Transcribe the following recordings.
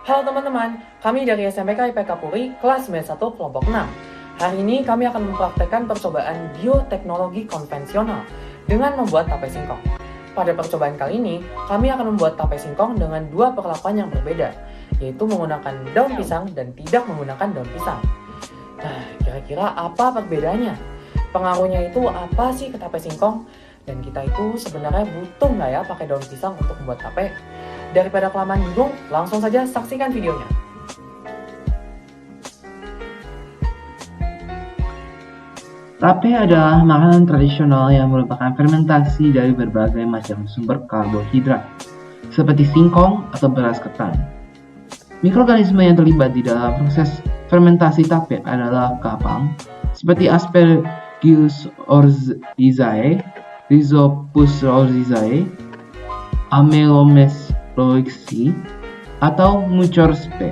Halo teman-teman, kami dari SMPK IPK Puri, kelas 91 kelompok 6. Hari ini kami akan mempraktekkan percobaan bioteknologi konvensional dengan membuat tape singkong. Pada percobaan kali ini, kami akan membuat tape singkong dengan dua perlakuan yang berbeda, yaitu menggunakan daun pisang dan tidak menggunakan daun pisang. Nah, kira-kira apa perbedaannya? Pengaruhnya itu apa sih ke tape singkong? Dan kita itu sebenarnya butuh nggak ya pakai daun pisang untuk membuat tape? Daripada kelamaan bingung, langsung saja saksikan videonya. Tape adalah makanan tradisional yang merupakan fermentasi dari berbagai macam sumber karbohidrat, seperti singkong atau beras ketan. Mikroorganisme yang terlibat di dalam proses fermentasi tape adalah kapang, seperti Aspergillus oryzae, Rhizopus oryzae, Amelomyxloides, atau Mucor-spe,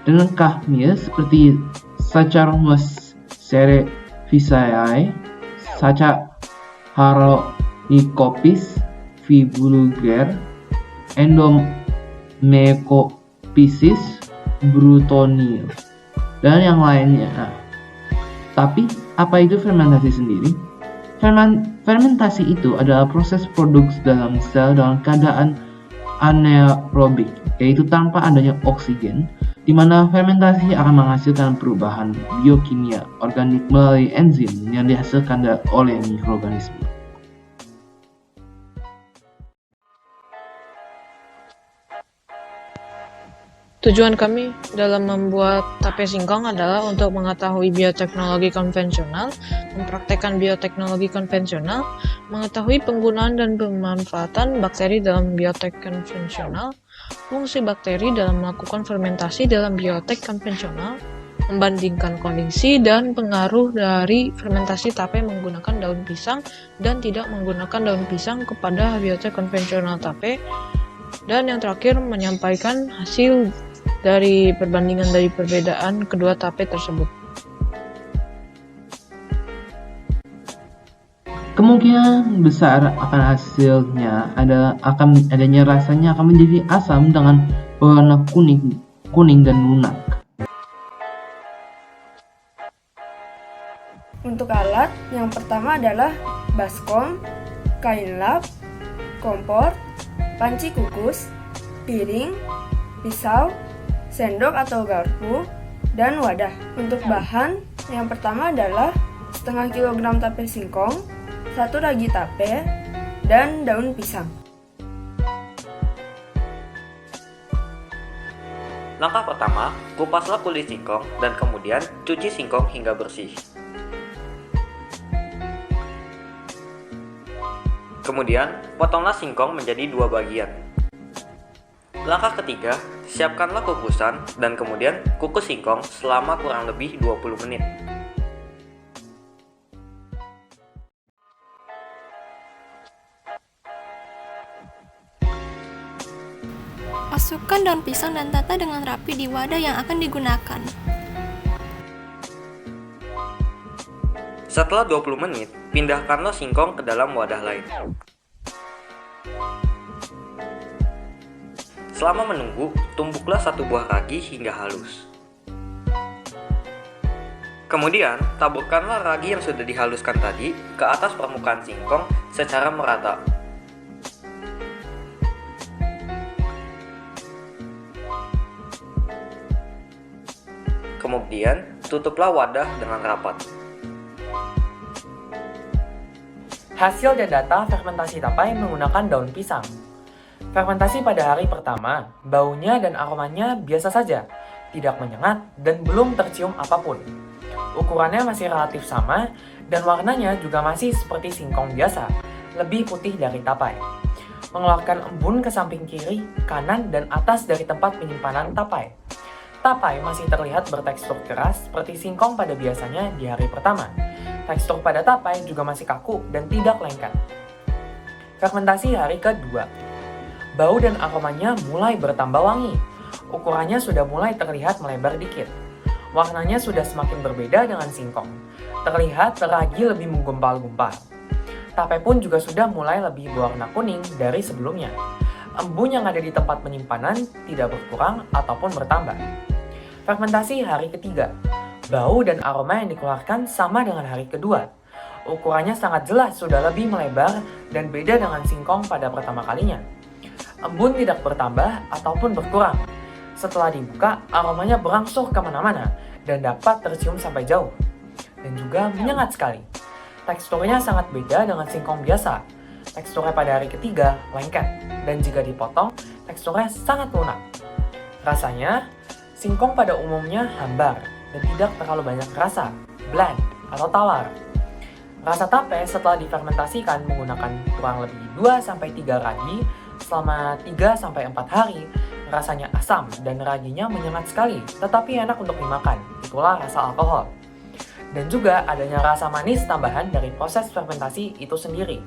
dan kahmil seperti Saccharomyces cerevisiae, Saccharomyces vulgare, Endomycophysis brutonii, dan yang lainnya. Tapi, apa itu fermentasi sendiri? Fermentasi itu adalah proses produksi dalam sel dalam keadaan anaerobik, yaitu tanpa adanya oksigen, di mana fermentasi akan menghasilkan perubahan biokimia organik melalui enzim yang dihasilkan oleh mikroorganisme. Tujuan kami dalam membuat tape singkong adalah untuk mengetahui bioteknologi konvensional, mempraktekkan bioteknologi konvensional, mengetahui penggunaan dan pemanfaatan bakteri dalam biotek konvensional, fungsi bakteri dalam melakukan fermentasi dalam biotek konvensional, membandingkan kondisi dan pengaruh dari fermentasi tape menggunakan daun pisang dan tidak menggunakan daun pisang kepada biotek konvensional tape, dan yang terakhir menyampaikan hasil dari perbandingan dari perbedaan kedua tape tersebut. Kemungkinan besar akan hasilnya akan adanya rasanya akan menjadi asam dengan warna kuning dan lunak. Untuk alat, yang pertama adalah baskom, kain lap, kompor, panci kukus, piring, pisau, sendok atau garpu, dan wadah. Untuk bahan, yang pertama adalah setengah kilogram tape singkong, 1 ragi tape, dan daun pisang. Langkah pertama, kupaslah kulit singkong dan kemudian cuci singkong hingga bersih. Kemudian, potonglah singkong menjadi 2 bagian. Langkah ketiga, siapkanlah kukusan dan kemudian kukus singkong selama kurang lebih 20 menit. Masukkan daun pisang dan tata dengan rapi di wadah yang akan digunakan. Setelah 20 menit, pindahkanlah singkong ke dalam wadah lain. Selama menunggu, tumbuklah 1 buah ragi hingga halus. Kemudian, taburkanlah ragi yang sudah dihaluskan tadi ke atas permukaan singkong secara merata. Kemudian, tutuplah wadah dengan rapat. Hasil dan data fermentasi tape menggunakan daun pisang. Fermentasi pada hari pertama, baunya dan aromanya biasa saja, tidak menyengat dan belum tercium apapun. Ukurannya masih relatif sama dan warnanya juga masih seperti singkong biasa, lebih putih dari tapai. Mengeluarkan embun ke samping kiri, kanan, dan atas dari tempat penyimpanan tapai. Tapai masih terlihat bertekstur keras seperti singkong pada biasanya di hari pertama. Tekstur pada tapai juga masih kaku dan tidak lengket. Fermentasi hari kedua. Bau dan aromanya mulai bertambah wangi. Ukurannya sudah mulai terlihat melebar dikit. Warnanya sudah semakin berbeda dengan singkong. Terlihat ragi lebih menggumpal-gumpal. Tape pun juga sudah mulai lebih berwarna kuning dari sebelumnya. embun yang ada di tempat penyimpanan tidak berkurang ataupun bertambah. Fermentasi hari ketiga. Bau dan aroma yang dikeluarkan sama dengan hari kedua. Ukurannya sangat jelas sudah lebih melebar dan beda dengan singkong pada pertama kalinya. Embun tidak bertambah ataupun berkurang. Setelah dibuka, aromanya berangsur kemana-mana dan dapat tercium sampai jauh. Dan juga menyengat sekali. Teksturnya sangat beda dengan singkong biasa. Teksturnya pada hari ketiga lengket, dan jika dipotong, teksturnya sangat lunak. Rasanya, singkong pada umumnya hambar dan tidak terlalu banyak rasa, bland atau tawar. Rasa tape setelah difermentasikan menggunakan kurang lebih 2-3 ragi selama 3-4 hari, rasanya asam dan raginya menyengat sekali, tetapi enak untuk dimakan. Itulah rasa alkohol. Dan juga adanya rasa manis tambahan dari proses fermentasi itu sendiri.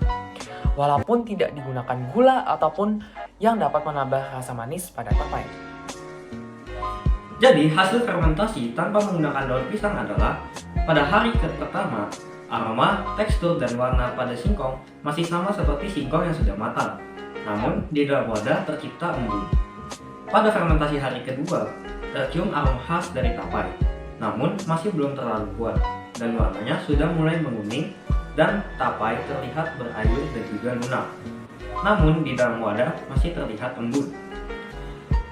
Walaupun tidak digunakan gula ataupun yang dapat menambah rasa manis pada tapai. Jadi hasil fermentasi tanpa menggunakan daun pisang adalah pada hari pertama, aroma, tekstur, dan warna pada singkong masih sama seperti singkong yang sudah matang. Namun di dalam wadah tercipta embun. Pada fermentasi hari kedua, tercium aroma khas dari tapai. Namun masih belum terlalu kuat dan warnanya sudah mulai menguning dan tapai terlihat berair dan juga lunak. Namun di dalam wadah masih terlihat embun.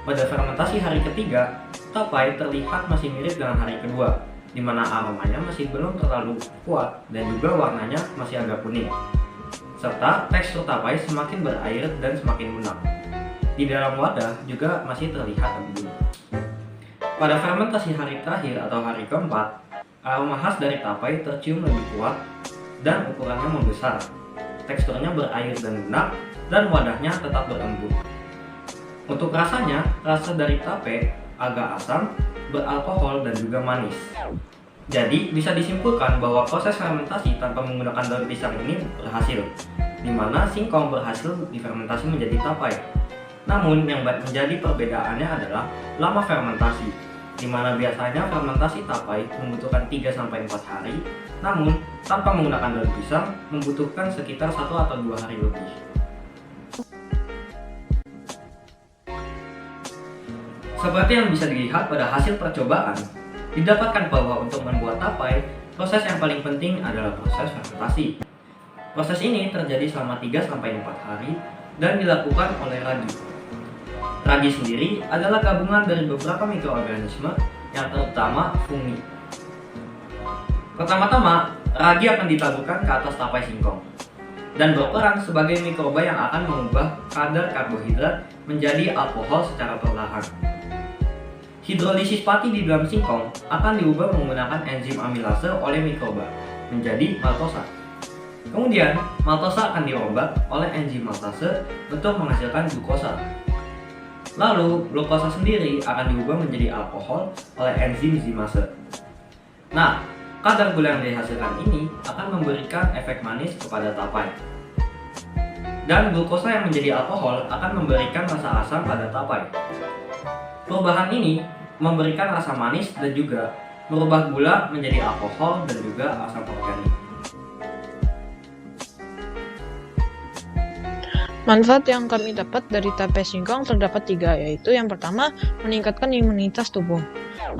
Pada fermentasi hari ketiga, tapai terlihat masih mirip dengan hari kedua, di mana aromanya masih belum terlalu kuat dan juga warnanya masih agak kuning. Serta tekstur tapai semakin berair dan semakin lunak. Di dalam wadah juga masih terlihat embun. Pada fermentasi hari terakhir atau hari keempat, aroma khas dari tapai tercium lebih kuat dan ukurannya membesar. Teksturnya berair dan lunak dan wadahnya tetap berembun. Untuk rasanya, rasa dari tape agak asam, beralkohol dan juga manis. Jadi bisa disimpulkan bahwa proses fermentasi tanpa menggunakan daun pisang ini berhasil, di mana singkong berhasil difermentasi menjadi tapai. Namun yang menjadi perbedaannya adalah lama fermentasi, di mana biasanya fermentasi tapai membutuhkan 3-4 hari, namun tanpa menggunakan daun pisang membutuhkan sekitar 1 atau 2 hari lebih. Seperti yang bisa dilihat pada hasil percobaan, didapatkan bahwa untuk membuat tapai, proses yang paling penting adalah proses fermentasi. Proses ini terjadi selama 3-4 hari dan dilakukan oleh ragi. Ragi sendiri adalah gabungan dari beberapa mikroorganisme yang terutama fungi. Pertama-tama, ragi akan ditaburkan ke atas tapai singkong dan berperan sebagai mikroba yang akan mengubah kadar karbohidrat menjadi alkohol secara perlahan. Hidrolisis pati di dalam singkong akan diubah menggunakan enzim amilase oleh mikroba menjadi maltosa. Kemudian, maltosa akan dirombak oleh enzim maltase untuk menghasilkan glukosa. Lalu, glukosa sendiri akan diubah menjadi alkohol oleh enzim zimase. Nah, kadar gula yang dihasilkan ini akan memberikan efek manis kepada tapai. Dan glukosa yang menjadi alkohol akan memberikan rasa asam pada tapai. Perubahan ini memberikan rasa manis dan juga merubah gula menjadi alkohol dan juga asam organik. Manfaat yang kami dapat dari tape singkong terdapat 3, yaitu yang pertama, meningkatkan imunitas tubuh.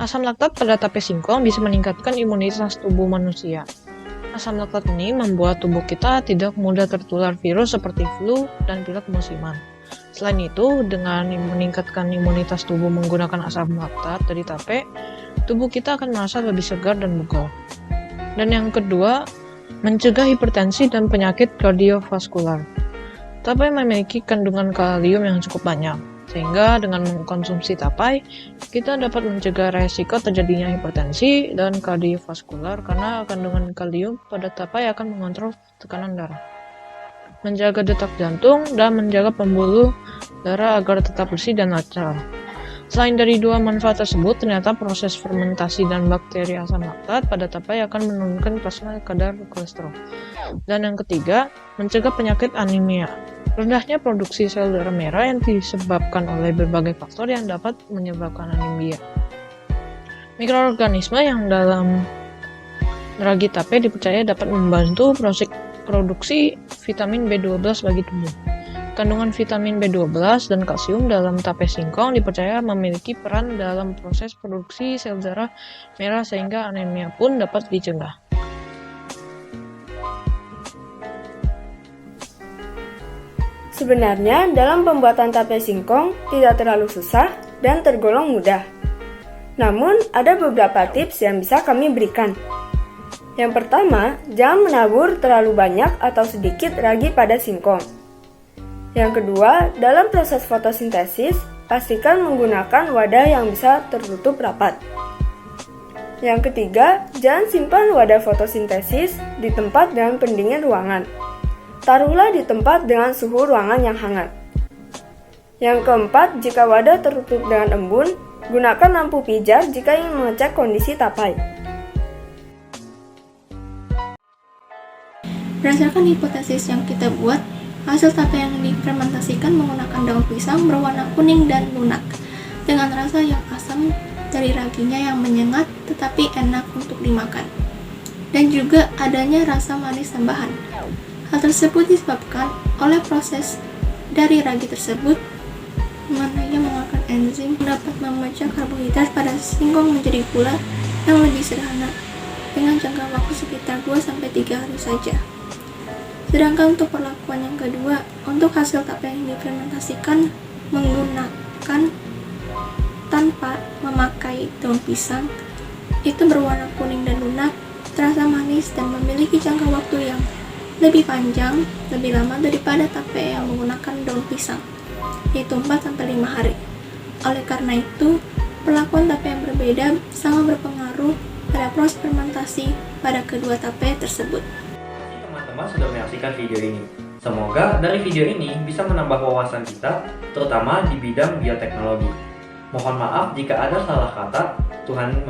Asam laktat pada tape singkong bisa meningkatkan imunitas tubuh manusia. Asam laktat ini membuat tubuh kita tidak mudah tertular virus seperti flu dan pilek musiman. Selain itu, dengan meningkatkan imunitas tubuh menggunakan asam laktat dari tape, tubuh kita akan merasa lebih segar dan bugar. Dan yang kedua, mencegah hipertensi dan penyakit kardiovaskular. Tapai memiliki kandungan kalium yang cukup banyak, sehingga dengan mengkonsumsi tapai, kita dapat mencegah resiko terjadinya hipertensi dan kardiovaskular karena kandungan kalium pada tapai akan mengontrol tekanan darah, menjaga detak jantung, dan menjaga pembuluh darah agar tetap bersih dan lancar. Selain dari 2 manfaat tersebut, ternyata proses fermentasi dan bakteri asam laktat pada tapai akan menurunkan plasma kadar kolesterol. Dan yang ketiga, mencegah penyakit anemia. Rendahnya produksi sel darah merah yang disebabkan oleh berbagai faktor yang dapat menyebabkan anemia. Mikroorganisme yang dalam ragi tape dipercaya dapat membantu produksi vitamin B12 bagi tubuh. Kandungan vitamin B12 dan kalsium dalam tape singkong dipercaya memiliki peran dalam proses produksi sel darah merah sehingga anemia pun dapat dicegah. Sebenarnya, dalam pembuatan tape singkong tidak terlalu susah dan tergolong mudah. Namun, ada beberapa tips yang bisa kami berikan. Yang pertama, jangan menabur terlalu banyak atau sedikit ragi pada singkong. Yang kedua, dalam proses fotosintesis, pastikan menggunakan wadah yang bisa tertutup rapat. Yang ketiga, jangan simpan wadah fotosintesis di tempat dengan pendingin ruangan. Taruhlah di tempat dengan suhu ruangan yang hangat. Yang keempat, jika wadah tertutup dengan embun, gunakan lampu pijar jika ingin mengecek kondisi tapai. Berdasarkan hipotesis yang kita buat, hasil tape yang difermentasikan menggunakan daun pisang berwarna kuning dan lunak, dengan rasa yang asam dari raginya yang menyengat tetapi enak untuk dimakan, dan juga adanya rasa manis tambahan. Hal tersebut disebabkan oleh proses dari ragi tersebut, mana yang menggunakan enzim dapat memecah karbohidrat pada singkong menjadi gula yang lebih sederhana, dengan jangka waktu sekitar 2-3 hari saja. Sedangkan untuk perlakuan yang kedua, untuk hasil tape yang difermentasikan menggunakan tanpa memakai daun pisang, itu berwarna kuning dan lunak, terasa manis dan memiliki jangka waktu yang lebih panjang, lebih lama daripada tape yang menggunakan daun pisang, yaitu 4-5 hari. Oleh karena itu, perlakuan tape yang berbeda sangat berpengaruh pada proses fermentasi pada kedua tape tersebut. Teman-teman sudah menyaksikan video ini. Semoga dari video ini bisa menambah wawasan kita, terutama di bidang bioteknologi. Mohon maaf jika ada salah kata. Tuhan